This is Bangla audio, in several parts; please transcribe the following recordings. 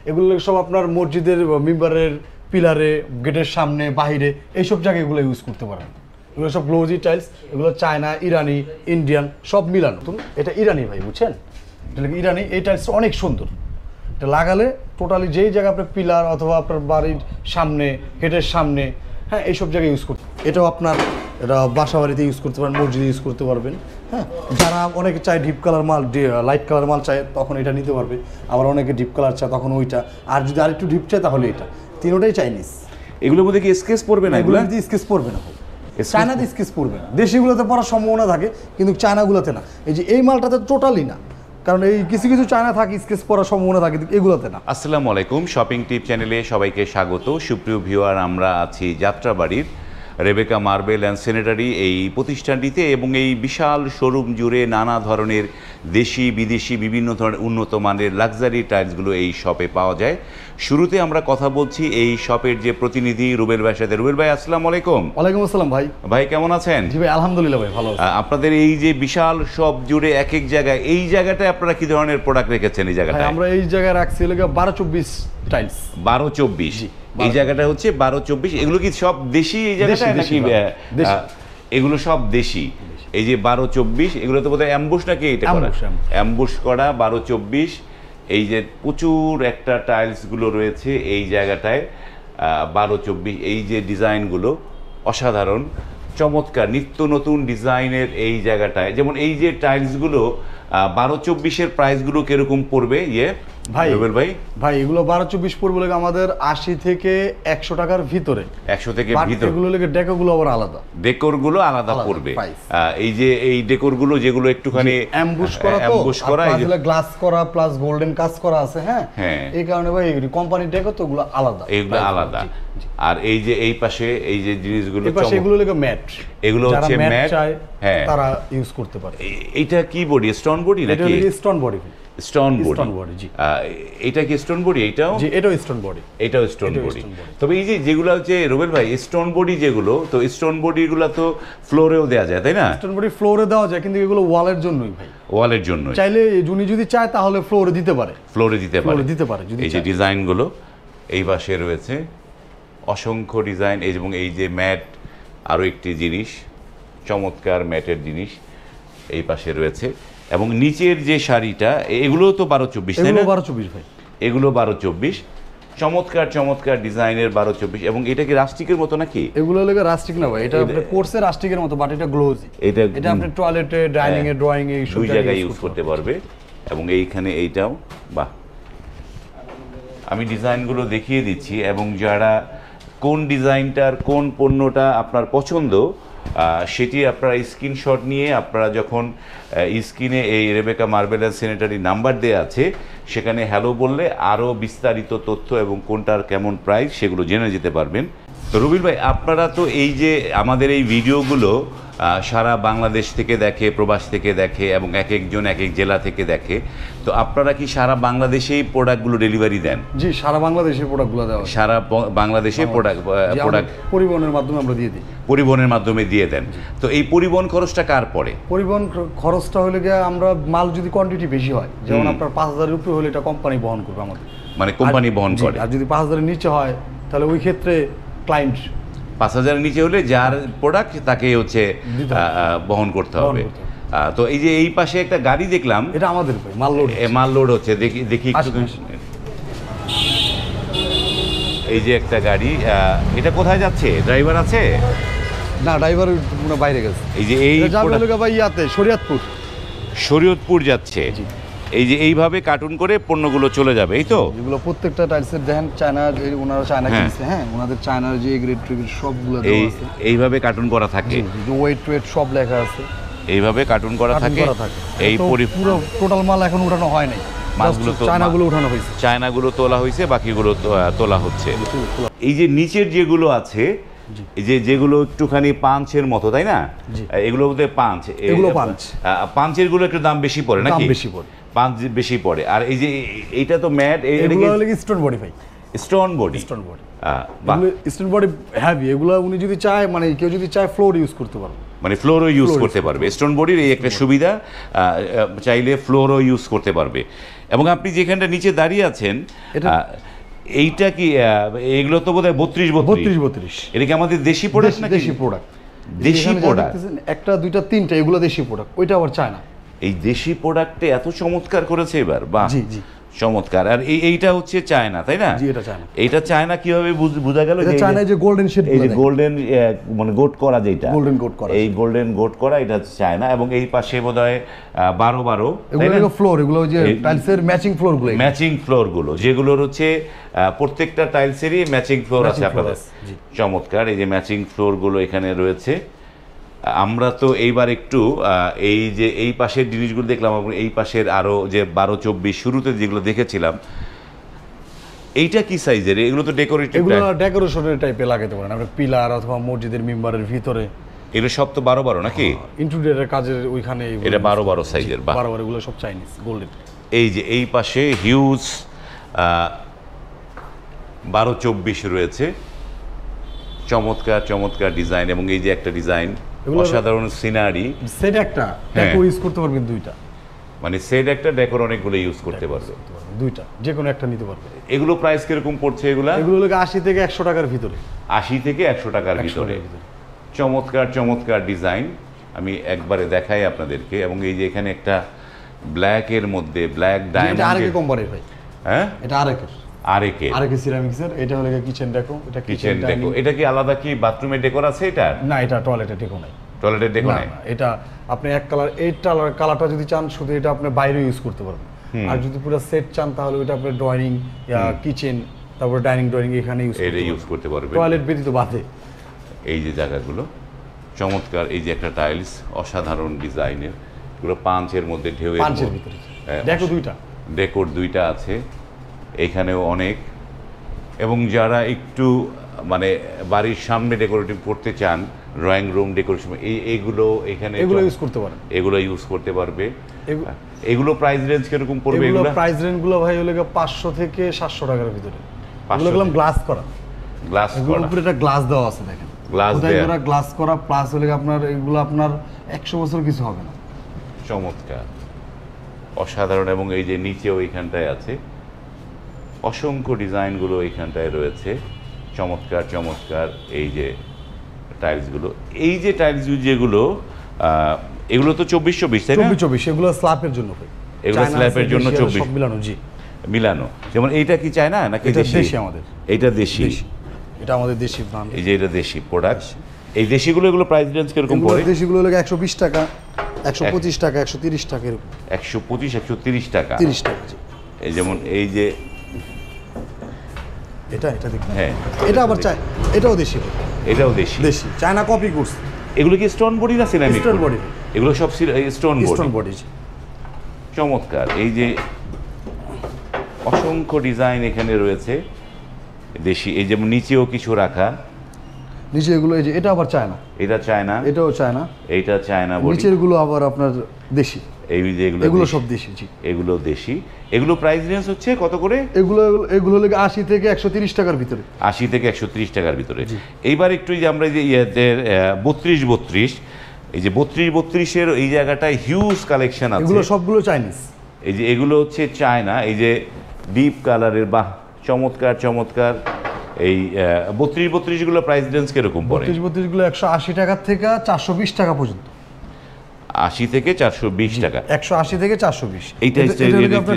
এগুলো সব আপনার মসজিদের মিম্বারের পিলারে, গেটের সামনে, বাহিরে এইসব জায়গায় এগুলো ইউজ করতে পারেন। এগুলো সব গ্লোজি টাইলস, এগুলো চায়না, ইরানি, ইন্ডিয়ান সব মিলানো। এটা ইরানি ভাই, বুঝছেন? এটা ইরানি। এই টাইলসটা অনেক সুন্দর। এটা লাগালে টোটালি যেই জায়গায় আপনার পিলার অথবা আপনার বাড়ির সামনে, গেটের সামনে, হ্যাঁ এইসব জায়গায় ইউজ করতে। এটাও আপনার এটা বাসা বাড়িতে ইউজ করতে পারেন, মসজিদে ইউজ করতে পারবেন। হ্যাঁ, যারা অনেকে চায় ডিপ কালার মাল, লাইট কালার মাল চায় তখন এটা নিতে পারবে। আবার অনেকে ডিপ কালার চায় তখন ওইটা, আর যদি আরেকটু ডিপ চায় তাহলে এটা। তিনোটাই চাইনিজ। এগুলোর মধ্যে কি স্কেচ পড়বে না? এগুলো স্কেচ পড়বে না, চায়নাতে স্কেচ পড়বে না। দেশিগুলোতে পড়ার সম্ভাবনা থাকে কিন্তু চায়নাগুলোতে না। এই যে এই মালটাতে টোটালি না, কারণ এই কিছু কিছু চায়না থাকে স্কেচ পড়ার সম্ভাবনা থাকে, এগুলোতে না। আসসালামু আলাইকুম, শপিং টিপ চ্যানেলে সবাইকে স্বাগত। সুপ্রিয় ভিউয়ার, আমরা আছি যাত্রাবাড়ির রেবেকা মার্বেল অ্যান্ড স্যানিটারি এই প্রতিষ্ঠানটিতে, এবং এই বিশাল শোরুম জুড়ে নানা ধরনের দেশি বিদেশি বিভিন্ন ধরনের উন্নত মানের লাক্সারি টাইলসগুলো এই শপে পাওয়া যায়। শুরুতে আমরা কথা বলছি এই শপের যে প্রতিনিধি রুবেল ভাইয়ের সাথে। রুবেল ভাই, আসসালামু আলাইকুম। ওয়ালাইকুম আসসালাম ভাই। ভাই কেমন আছেন? জি ভাই, আলহামদুলিল্লাহ ভাই, ভালো আছি। আপনাদের এই যে বিশাল শপ জুড়ে এক এক জায়গায়, এই জায়গাটায় আপনারা কি ধরনের প্রোডাক্ট রেখেছেন? এই জায়গাটায় আমরা এই জায়গায় রাখছি 12-24 টাইলস। 12-24 এই জায়গাটা হচ্ছে 12-24। এগুলো কি সব দেশি এই জায়গাটা নাকি এগুলো সব দেশি? এই যে 12-24 এগুলো তো বোধহয় অ্যাম্বুশ নাকি? এটা করা অ্যাম্বুশ করা 12-24। এই যে প্রচুর একটা টাইলসগুলো রয়েছে এই জায়গাটায় 12-24। এই যে ডিজাইনগুলো অসাধারণ, চমৎকার, নিত্য নতুন ডিজাইনের এই জায়গাটায়। যেমন এই যে টাইলসগুলো 12-24-এর প্রাইসগুলো কিরকম পড়বে? ভাই রুবেল ভাই, এগুলো 12-24 পড়বে লাগে আমাদের 80 থেকে 100 টাকার ভিতরে। 100 থেকে ভিতরে। এগুলো লাগে ডেকোরগুলো আবার আলাদা, ডেকোরগুলো আলাদা পড়বে। এই যে এই ডেকোরগুলো যেগুলো একটুখানি অ্যাম্বুশ করা, গ্লাস করা প্লাস গোল্ডেন কাজ করা আছে। হ্যাঁ, এই কারণে ভাই কোম্পানির ডেকোর তো ওগুলো আলাদা, এগুলো আলাদা। আর এই যে এই পাশে এই যে জিনিসগুলো, এগুলো লাগে ম্যাট, এগুলো হচ্ছে ম্যাট, হ্যাঁ তারা ইউজ করতে পারে। এইটা কি বডি? স্টোন বডি নাকি? Stone body. স্টোন বডি, জি। এটা কি স্টোন বডি? এটাও স্টোন বডি। এটাও স্টোন বডি। তবে এই যে যেগুলো হচ্ছে রুবেল ভাই স্টোন বডি যেগুলো, তো স্টোন বডিগুলো তো ফ্লোরেও দেওয়া যায়, তাই না? স্টোন বডি ফ্লোরে দেওয়া যায়, কিন্তু এগুলো ওয়ালের জন্যই ভাই। ওয়ালের জন্য চাইলে যদি চায় তাহলে ফ্লোরে দিতে পারে। ফ্লোরে দিতে পারে। এই যে ডিজাইনগুলো এই পাশে রয়েছে অসংখ্য ডিজাইন, এবং এই যে ম্যাট, আরও একটি জিনিস, চমৎকার ম্যাটের জিনিস এই পাশে রয়েছে। এবং নিচের যে শাড়িটা, এগুলো তো 12-24, তাই না? 12-24 ভাই, এগুলো 12-24। চমৎকার চমৎকার ডিজাইনের 12-24। এবং এটা কি রাস্টিকের মতো নাকি? এগুলো লাগে রাস্টিক না ভাই, এটা আপনার কোর্সে রাস্টিকের মতো, বাট এটা গ্লোজি। এটা আপনি টয়লেটে, ডাইনিং এ, ড্রয়িং এ দুই জায়গায় ইউজ করতে পারবে। এবং এইখানে এইটাও, বাহ, আমি ডিজাইনগুলো দেখিয়ে দিচ্ছি, এবং যারা কোন ডিজাইনটার কোন পণ্যটা আপনার পছন্দ সেটি আপনারা স্ক্রিনশট নিয়ে আপনারা যখন স্ক্রিনে এই Rebecca marble and sanitary number দেওয়া আছে সেখানে হ্যালো বললে আরও বিস্তারিত তথ্য এবং কোনটার কেমন প্রাইস সেগুলো জেনে যেতে পারবেন। তো রুবেল ভাই, আপনারা তো এই যে আমাদের এই ভিডিওগুলো সারা বাংলাদেশ থেকে দেখে, প্রবাস থেকে দেখে, এবং এক একজন এক এক জেলা থেকে দেখে, তো আপনারা কি সারা বাংলাদেশেই প্রোডাক্টগুলো ডেলিভারি দেন? জি, সারা বাংলাদেশে প্রোডাক্টগুলো দেওয়া, সারা বাংলাদেশে প্রোডাক্ট পরিবহনের মাধ্যমে আমরা দিয়ে দিই। পরিবহনের মাধ্যমে দিয়ে দেন। তো এই পরিবহন খরচটা কার পড়ে? পরিবহন খরচটা হলে গিয়ে আমরা মাল যদি কোয়ান্টিটি বেশি হয়, যেমন আপনার 5000-এর উপরে হলে এটা কোম্পানি বহন করবে আমাদের, মানে কোম্পানি বহন করে। আর যদি 5000-এর নিচে হয় তাহলে ওই ক্ষেত্রে ক্লায়েন্ট, 5000-এর নিচে হলে যার প্রোডাক্ট তাকে হচ্ছে বহন করতে হবে। তো এই যে এই পাশে একটা গাড়ি দেখলাম, এটা আমাদের মাল লোড হচ্ছে, দেখি একটু। এই যে একটা গাড়ি, এটা কোথায় যাচ্ছে? ড্রাইভার আছে না? ড্রাইভার বাইরে গেছে। এই যে এই শরীয়তপুর যাচ্ছে। এই যে এইভাবে কার্টুন করে পণ্যগুলো চলে যাবে, এই তো? এগুলো প্রত্যেকটা টাইলসের দেখেন চায়নার, ওনারা চায়না কিনছে। হ্যাঁ, ওনাদের চায়নার যে গ্রেড ট্রিবিট সবগুলো দেওয়া আছে। এইভাবে কার্টুন করা থাকে, ওয়েট সব লেখা আছে, এইভাবে কার্টুন করা থাকে। এই পুরো টোটাল মাল এখন উঠানো হয় নাই, মাছগুলো তো চায়নাগুলো উঠানো হয়েছে, চায়নাগুলো তোলা হয়েছে, বাকিগুলো তোলা হচ্ছে। এই যে নিচের যেগুলো আছে, এই যে যেগুলো একটুখানি পাঞ্চের মতো, তাই না? এগুলো বোধহয় পাঞ্চ, পাঞ্চের গুলো একটু দাম বেশি পড়ে নাকি? বেশি পড়ে, পাঞ্চ বেশি পড়ে। আর এই যে এইটা তো ম্যাট, স্টোন বডি ভাই, stone body. Stone body heavy. এগুলো উনি যদি চায়, মানে কেউ যদি চায় ফ্লোর ইউজ করতে পারবে, মানে ফ্লোরও ইউজ করতে পারবে। স্টোন বডির এই একটা সুবিধা, চাইলে ফ্লোরও ইউজ করতে পারবে। এবং আপনি যেখানটা নিচে দাঁড়িয়ে আছেন এইটা কি এগুলো তো বোধহয় 32 এটা কি আমাদের দেশি প্রোডাক্ট নাকি? দেশি প্রোডাক্ট, দেশি প্রোডাক্ট, একটা দুইটা তিনটা এগুলো দেশি প্রোডাক্ট, ওইটা আবার চায়না। এই দেশি প্রোডাক্টে এত চমৎকার করেছে এবার, বাহ জি জি চমৎকার। আর এইটা হচ্ছে চায়না, তাই না? জি, এটা চায়না। এইটা চায়না কিভাবে বোঝা গেল? এটা চায়না, যে গোল্ডেন শেড, এই যে গোল্ডেন মানে গোট করা, যেটা গোল্ডেন গোট করা, এই গোল্ডেন গোট করা, এটা চায়না। এবং এই পাশে বোধহয় 12 এগুলো ফ্লোর, এগুলো যে টাইলসের ম্যাচিং ফ্লোর গুলো, ম্যাচিং ফ্লোর গুলো, যেগুলোর হচ্ছে প্রত্যেকটা টাইলসেরই ম্যাচিং ফ্লোর আছে আপনাদের। চমৎকার, এই যে ম্যাচিং ফ্লোর গুলো এখানে রয়েছে। আমরা তো এইবার একটু এই যে এই পাশের জিনিসগুলো দেখলাম, এবং এই পাশের আরো যে 12-24 শুরুতে যেগুলো দেখেছিলাম, এইটা কি সাইজের? এগুলো তো ডেকোরেটিভ, এগুলো ডেকোরেশনের টাইপে লাগাতে পারেন আপনি, পিলার অথবা মসজিদের মিম্বারের ভিতরে। এগুলো সব তো 12 নাকি? ইন্টেরিয়রের কাজের ওইখানে এটা 12 সাইজের, 12 এগুলো সব চাইনিজ গোল্ডেন। এই যে এই পাশে হিউজ 12-24 রয়েছে, চমৎকার চমৎকার ডিজাইন। এবং এই যে একটা ডিজাইন, অসাধারণ সিনারি। সেট একটা ডেকো ইউজ করতে পারবেন দুইটা, মানে সেট একটা ডেকোর অনেকগুলো ইউজ করতে পারবে, দুইটা যে কোনো একটা নিতে পারবে। এগুলো প্রাইস কিরকম পড়ছে? এগুলো 80 থেকে 100 টাকার ভিতরে, 80 থেকে 100 টাকার ভিতরে। চমৎকার চমৎকার ডিজাইন, আমি একবারে দেখাই আপনাদেরকে। এবং এই যে এখানে একটা ব্ল্যাকের মধ্যে ব্ল্যাক ডায়মন্ড, এটা আরেকে কোম্পানির ভাই। হ্যাঁ, এটা আরেকের সিরামিক্সের। এটা হলো কিচেন ডেকো, এটা কিচেন ডেকো। এটা কি আলাদা কি বাথরুমের ডেকোর আছে? এটা না, এটা টয়লেটের ডেকো নাই, টয়লেটের ডেকো নাই। এটা আপনি এক কালার, এই কালারটা যদি চান শুধু এটা আপনি বাইরে ইউজ করতে পারবেন। আর যদি পুরো সেট চান তাহলে ওইটা আপনি ড্রয়িং, কিচেন, তারপর ডাইনিং ড্রয়িং এখানে ইউজ করতে পারবেন, টয়লেট ব্যতীত বাদে। এই যে জায়গাগুলো চমৎকার। এই যে একটা টাইলস, অসাধারণ ডিজাইনের, পুরো পাঁচের মধ্যে ঢেউয়ের ভিতরে ডেকো দুইটা, ডেকোর দুইটা আছে এখানেও অনেক। এবং যারা একটু মানে বাড়ির সামনে ডেকোরেটিভ করতে চান, ড্রয়িং রুম ডেকোরেশন, এইগুলো এখানে এগুলো ইউজ করতে পারেন, এগুলো ইউজ করতে পারবে। এগুলো প্রাইস রেঞ্জ কিরকম পড়বে? এগুলো প্রাইস রেঞ্জ গুলো ভাই হলো 500 থেকে 700 টাকার ভিতরে। এগুলো গ্লাস করা, গ্লাস করা, উপরে একটা গ্লাস দেওয়া আছে, দেখেন গ্লাস দেওয়া, গ্লাস করা প্লাস হলে আপনার এগুলো আপনার 100 বছর কিছু হবে না। চমৎকার, অসাধারণ। এবং এই যে নিচেও এইখানটায় আছে অসংখ্য ডিজাইনগুলো, এইখানটায় রয়েছে চমৎকার চমৎকার। এই যে টাইলসগুলো, এই যে টাইলস যেগুলো, এগুলো তো 24-24, তাই না? 24 এগুলো স্ল্যাবের জন্য ভাই, এগুলো স্ল্যাবের জন্য 24 মিলানো। জি, মিলানো। যেমন এইটা কি চায় না নাকি দেশি? আমাদের এইটা দেশি, এটা আমাদের দেশি ব্র্যান্ড। এই যে এটা দেশি প্রোডাক্ট। এই দেশিগুলো, এগুলো প্রাইস রেঞ্জ কিরকম পড়ে? দেশিগুলো হলো 120 টাকা, 125 টাকা, 130 টাকা এরকম। 125-130 টাকা, 30 টাকা। জি, এই যেমন এই যে এটা দেখুন, হ্যাঁ, এটা আবার চাই, এটাও দেশি, এটাও দেশি, চায়না কপি করছে। এগুলো কি স্টোন বডি না সিরামিক? স্টোন বডি, এগুলো সব স্টোন বডি। চমৎকার। এই যে অসংখ্য ডিজাইন এখানে রয়েছে দেশি। এই যেমন নিচেও কিছু রাখা, নিচে এগুলো, এই যে এটা আবার চায়না, এটা চায়না, এটাও চায়না, এইটা চায়না বডি। নিচের গুলো আবার আপনার দেশি, এই যে এগুলো সব দেশি। জি, এগুলো দেশি। এগুলো প্রাইস রেঞ্জ হচ্ছে কত করে? এগুলো হলো 80 থেকে 130 টাকার ভিতরে, 80 থেকে 130 টাকার ভিতরে। এইবার একটু যে আমরা যে ইয়েদের 32-32, এই যে 32-32 এই জায়গাটায় হিউজ কালেকশন আছে। এগুলো সবগুলো চাইনিজ। এই যে এগুলো হচ্ছে চায়না, এই যে ডিপ কালারের, বাহ চমৎকার চমৎকার। এই 32-32 গুলো প্রাইস রেঞ্জ কিরকম পড়ে? 32 গুলো 180 টাকা থেকে 420 টাকা পর্যন্ত। 80 থেকে 420 টাকা, 180 থেকে 420। এইটা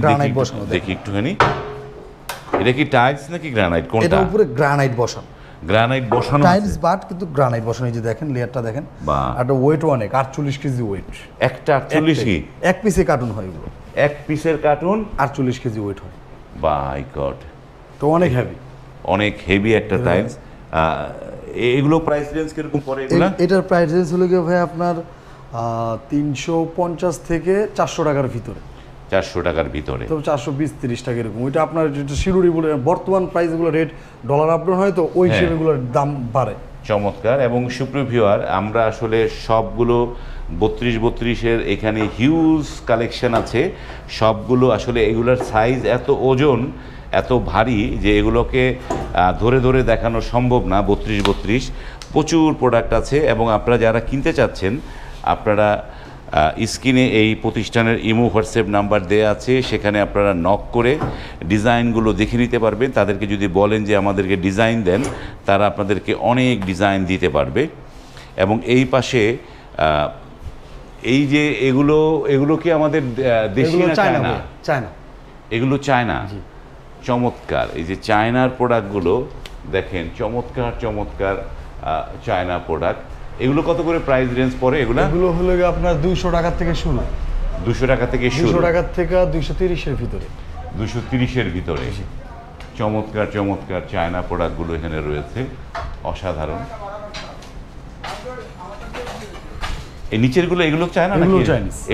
গ্রানাইট বসানো, দেখি একটুখানি। এটা কি টাইলস নাকি গ্রানাইট? কোনটা? এটা উপরে গ্রানাইট বসানো, গ্রানাইট বসানো, টাইলস বাট কিন্তু গ্রানাইট বসানো। এই যে দেখেন লেয়ারটা দেখেন, আর ওয়েট অনেক, 48 কেজি ওয়েট। একটা 48 কি? এক পিসে কার্টুন হয় এগুলো, এক পিসের কার্টুন 48 কেজি ওয়েট হয়। বাই গড, তো অনেক হেভি, অনেক হেভি একটা টাইলস। এগুলো প্রাইস রেঞ্জ কিরকম পড়ে? এগুলো এটার প্রাইস রেঞ্জ হলো গিয়ে ভাই আপনার 350 থেকে 400 টাকার ভিতরে। 400 টাকার ভিতরে, তো 420-30 টাকা এরকম। ওইটা আপনার যেটা শিরুরি বলে, বর্তমান প্রাইসগুলো রেট ডলার আপডাউন হয়, তো ওই হিসেবে এগুলোর দাম বাড়ে। চমৎকার। এবং সুপ্রিয় ভিউয়ার, আমরা আসলে সবগুলো 32-32 এখানে হিউজ কালেকশন আছে সবগুলো। আসলে এগুলোর সাইজ এত ওজন, এত ভারী যে এগুলোকে ধরে ধরে দেখানো সম্ভব না। 32-32 প্রচুর প্রোডাক্ট আছে। এবং আপনারা যারা কিনতে চাচ্ছেন, আপনারা স্ক্রিনে এই প্রতিষ্ঠানের ইমো হোয়াটসঅ্যাপ নাম্বার দেওয়া আছে, সেখানে আপনারা নক করে ডিজাইনগুলো দেখে নিতে পারবেন। তাদেরকে যদি বলেন যে আমাদেরকে ডিজাইন দেন, তারা আপনাদেরকে অনেক ডিজাইন দিতে পারবে। এবং এই পাশে এই যে এগুলো কি আমাদের দেশি না চায়না? চায়না, এগুলো চায়না। চমৎকার, এই যে চায়নার প্রোডাক্টগুলো দেখেন, চমৎকার চমৎকার চায়না প্রোডাক্ট। এগুলো কত করে প্রাইস রেঞ্জ পড়ে? এগুলো হলো গিয়ে আপনার 200 টাকা থেকে শুরু। 200 টাকা থেকে শুরু? 200 টাকা থেকে 230-এর ভিতরে। 230-এর ভিতরে চমৎকার চমৎকার চায়না প্রোডাক্টগুলো এখানে রয়েছে, অসাধারণ। এই নিচেরগুলো এগুলো চায়না নাকি?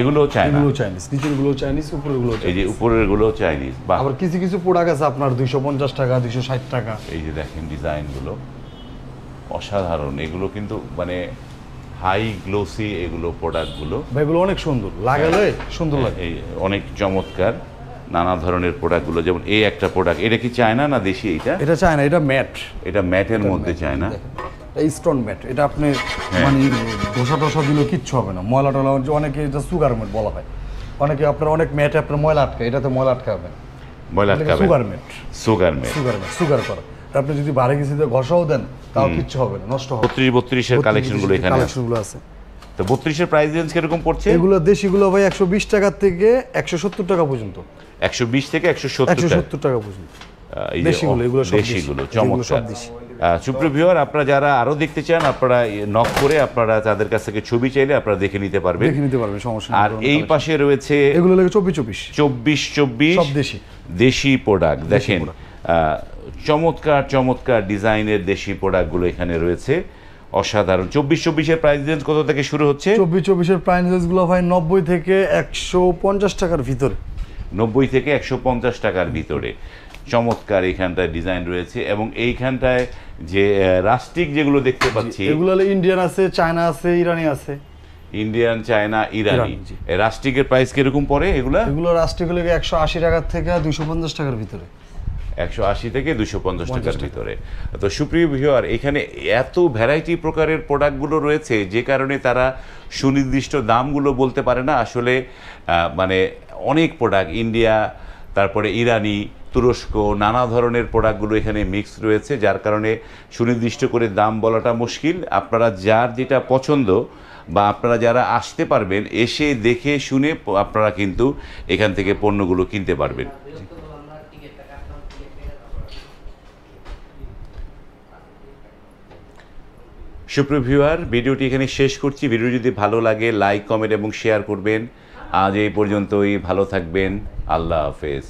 এগুলো চায়না। এগুলো চাইনিজ, নিচেরগুলো চাইনিজ, উপরেরগুলো চাইনিজ। এই যে উপরেরগুলো চাইনিজ। আবার কিছু কিছু প্রোডাক্ট আছে আপনার 250 টাকা, 260 টাকা। এই যে দেখেন ডিজাইনগুলো অসাধারণ। এগুলো কিন্তু মানে হাই গ্লোসি এগুলো প্রোডাক্টগুলো। এগুলো অনেক সুন্দর, লাগালে সুন্দর লাগে। এই অনেক চমৎকার নানা ধরনের প্রোডাক্টগুলো। যেমন এই একটা প্রোডাক্ট, এটা কি চায়না না দেশি? এটা চায়না, এটা ম্যাট। এটা ম্যাটের মধ্যে চায়না, এই স্টোন ম্যাট। এটা আপনি মানে ধোসা টোসা দিলেও কিচ্ছু হবে না। ময়লা টলা, অনেকে এটা সুগার ম্যাট বলা হয়, অনেকে আপনার অনেক ম্যাটে আপনার ময়লা আটকায়, এটাতে ময়লা আটকাবে না। ময়লা আটকাবে? Sugar mat. Sugar mat, sugar করা। আপনি যদি বাড়ি গেছিতে ঘষাও দেন তাও কিচ্ছু হবে না, নষ্ট হবে। 32-এর কালেকশনগুলো এখানে আছে। তো 32-এর প্রাইস রেঞ্জ কিরকম পড়ছে? এগুলো দেশিগুলো ভাই 120 টাকা থেকে 170 টাকা পর্যন্ত। 120 থেকে 170 টাকা পর্যন্ত দেশিগুলো। দেশিগুলো চমৎকার। সুপ্রিয় ভিউয়ার, আপনারা যারা আরো দেখতে চান, আপনারা নক করে আপনারা তাদের কাছ থেকে ছবি চাইলে আপনারা দেখে নিতে পারবেন, সমস্যা। আর এই পাশে রয়েছে এগুলো লাগে 24 সব দেশি প্রোডাক্ট। দেখেন চমৎকার চমৎকার ডিজাইনের দেশি প্রোডাক্টগুলো এখানে রয়েছে, অসাধারণ। 24-এর প্রাইস রেঞ্জ কত থেকে শুরু হচ্ছে? 24-এর প্রাইস রেঞ্জগুলো ভাই 90 থেকে 150 টাকার ভিতরে। 90 থেকে 150 টাকার ভিতরে চমৎকার এইখানটায় ডিজাইন রয়েছে। এবং এইখানটায় যে রাস্টিক যেগুলো দেখতে পাচ্ছি, এগুলো ইন্ডিয়ান আছে, চায়না আছে, ইরানি আছে। ইন্ডিয়ান, চায়না, ইরানি। রাস্টিকের প্রাইস কিরকম পড়ে? এগুলো রাস্টিক হলে 180 টাকা থেকে 250 টাকার ভিতরে। 180 থেকে 250 টাকার ভিতরে। তো সুপ্রিয় ভিউয়ার, এখানে এত ভ্যারাইটি প্রকারের প্রোডাক্টগুলো রয়েছে যে কারণে তারা সুনির্দিষ্ট দামগুলো বলতে পারে না। আসলে মানে অনেক প্রোডাক্ট, ইন্ডিয়া, তারপরে ইরানি, তুরস্ক, নানা ধরনের প্রোডাক্টগুলো এখানে মিক্স রয়েছে, যার কারণে সুনির্দিষ্ট করে দাম বলাটা মুশকিল। আপনারা যার যেটা পছন্দ বা আপনারা যারা আসতে পারবেন, এসে দেখে শুনে আপনারা কিন্তু এখান থেকে পণ্যগুলো কিনতে পারবেন। সুপ্রিয় ভিউয়ার, ভিডিওটি এখানে শেষ করছি। ভিডিও যদি ভালো লাগে লাইক, কমেন্ট এবং শেয়ার করবেন। আজ এই পর্যন্তই, ভালো থাকবেন। আল্লাহ হাফেজ।